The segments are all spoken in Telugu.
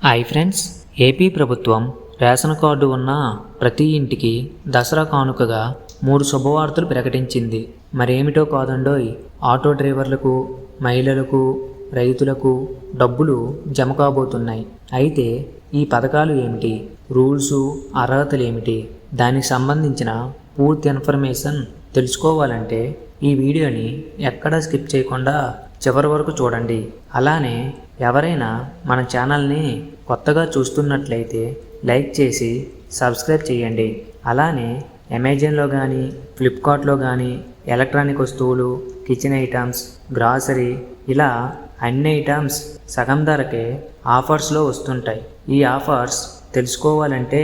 హాయ్ ఫ్రెండ్స్, ఏపీ ప్రభుత్వం రేషన్ కార్డు ఉన్న ప్రతి ఇంటికి దసరా కానుకగా 3 శుభవార్తలు ప్రకటించింది. మరేమిటో కాదండోయ్, ఆటో డ్రైవర్లకు, మహిళలకు, రైతులకు డబ్బులు జమ కాబోతున్నాయి. అయితే ఈ పథకాలు ఏమిటి, రూల్సు, అర్హతలు ఏమిటి, దానికి సంబంధించిన పూర్తి ఇన్ఫర్మేషన్ తెలుసుకోవాలంటే ఈ వీడియోని ఎక్కడా స్కిప్ చేయకుండా చివరి వరకు చూడండి. అలానే ఎవరైనా మన ఛానల్ని కొత్తగా చూస్తున్నట్లయితే లైక్ చేసి సబ్స్క్రైబ్ చేయండి. అలానే అమెజాన్లో కానీ, ఫ్లిప్కార్ట్లో కానీ ఎలక్ట్రానిక్ వస్తువులు, కిచెన్ ఐటమ్స్, గ్రాసరీ ఇలా అన్ని ఐటమ్స్ సగం ధరకే ఆఫర్స్లో వస్తుంటాయి. ఈ ఆఫర్స్ తెలుసుకోవాలంటే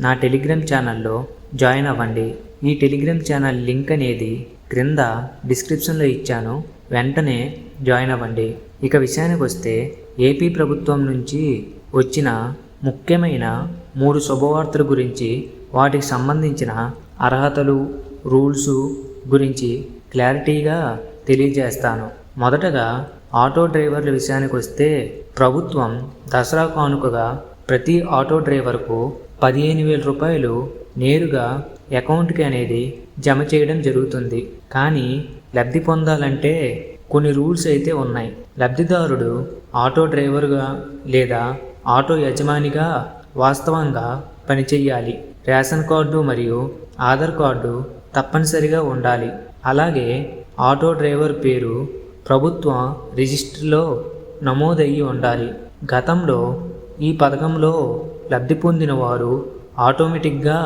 నా టెలిగ్రామ్ ఛానల్లో జాయిన్ అవ్వండి. ఈ టెలిగ్రామ్ ఛానల్ లింక్ అనేది క్రింద డిస్క్రిప్షన్లో ఇచ్చాను, వెంటనే జాయిన్ అవ్వండి. ఇక విషయానికి వస్తే ఏపీ ప్రభుత్వం నుంచి వచ్చిన ముఖ్యమైన 3 శుభవార్తల గురించి, వాటికి సంబంధించిన అర్హతలు, రూల్సు గురించి క్లారిటీగా తెలియజేస్తాను. మొదటగా ఆటో డ్రైవర్ల విషయానికి వస్తే ప్రభుత్వం దసరా కానుకగా ప్రతి ఆటో డ్రైవర్కు 15,000 రూపాయలు నేరుగా అకౌంట్కి అనేది జమ చేయడం జరుగుతుంది. కానీ లబ్ధి పొందాలంటే కొన్ని రూల్స్ అయితే ఉన్నాయి. లబ్ధిదారుడు ఆటో డ్రైవర్గా లేదా ఆటో యజమానిగా వాస్తవంగా పనిచేయాలి. రేషన్ కార్డు మరియు ఆధార్ కార్డు తప్పనిసరిగా ఉండాలి. అలాగే ఆటో డ్రైవర్ పేరు ప్రభుత్వ రిజిస్టర్లో నమోదయ్యి ఉండాలి. గతంలో ఈ పథకంలో లబ్ధి పొందిన వారు ఆటోమేటిక్గా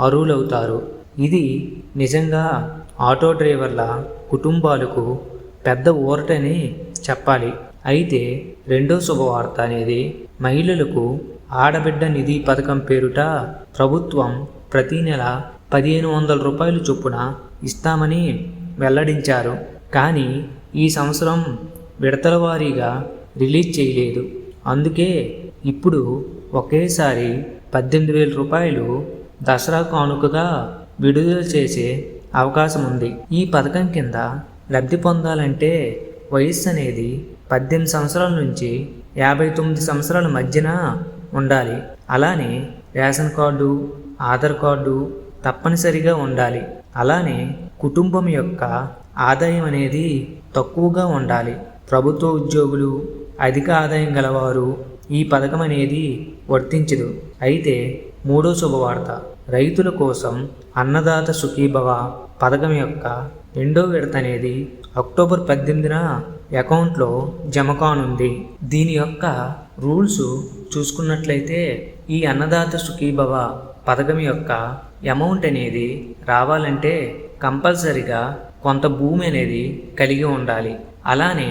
అర్హులవుతారు. ఇది నిజంగా ఆటో డ్రైవర్ల కుటుంబాలకు పెద్ద ఊరటని చెప్పాలి. అయితే రెండో శుభవార్త అనేది మహిళలకు ఆడబిడ్డ నిధి పథకం పేరుట ప్రభుత్వం ప్రతి నెల 1,500 రూపాయలు చొప్పున ఇస్తామని వెల్లడించారు. కానీ ఈ సంవత్సరం విడతల వారీగా రిలీజ్ చేయలేదు. అందుకే ఇప్పుడు ఒకేసారి 18,000 రూపాయలు దసరా కానుకగా విడుదల చేసే అవకాశం ఉంది. ఈ పథకం కింద లబ్ధి పొందాలంటే వయస్సు అనేది 18 సంవత్సరాల నుంచి 59 సంవత్సరాల మధ్యన ఉండాలి. అలానే రేషన్ కార్డు, ఆధార్ కార్డు తప్పనిసరిగా ఉండాలి. అలానే కుటుంబం యొక్క ఆదాయం అనేది తక్కువగా ఉండాలి. ప్రభుత్వ ఉద్యోగులు, అధిక ఆదాయం గలవారు ఈ పథకం అనేది వర్తించదు. అయితే మూడో శుభవార్త, రైతుల కోసం అన్నదాత సుఖీభవ పథకం యొక్క రెండో విడత అనేది అక్టోబర్ 18న అకౌంట్లో జమ కానుంది. దీని యొక్క రూల్స్ చూసుకున్నట్లయితే ఈ అన్నదాత సుఖీభవ పథకం యొక్క అమౌంట్ అనేది రావాలంటే కంపల్సరిగా కొంత భూమి అనేది కలిగి ఉండాలి. అలానే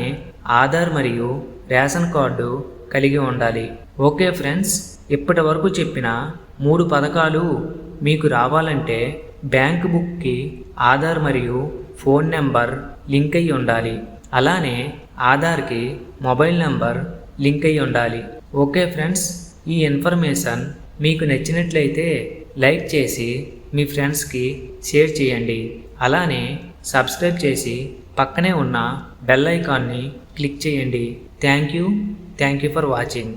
ఆధార్ మరియు రేషన్ కార్డు కలిగి ఉండాలి. ఓకే ఫ్రెండ్స్, ఇప్పటి వరకు చెప్పిన 3 పథకాలు మీకు రావాలంటే బ్యాంక్ బుక్కి ఆధార్ మరియు ఫోన్ నెంబర్ లింక్ అయి ఉండాలి. అలానే ఆధార్కి మొబైల్ నెంబర్ లింక్ అయి ఉండాలి. ఓకే ఫ్రెండ్స్, ఈ ఇన్ఫర్మేషన్ మీకు నచ్చినట్లయితే లైక్ చేసి మీ ఫ్రెండ్స్కి షేర్ చేయండి. అలానే సబ్స్క్రైబ్ చేసి పక్కనే ఉన్న బెల్ ఐకాన్ని క్లిక్ చేయండి. Thank you for watching.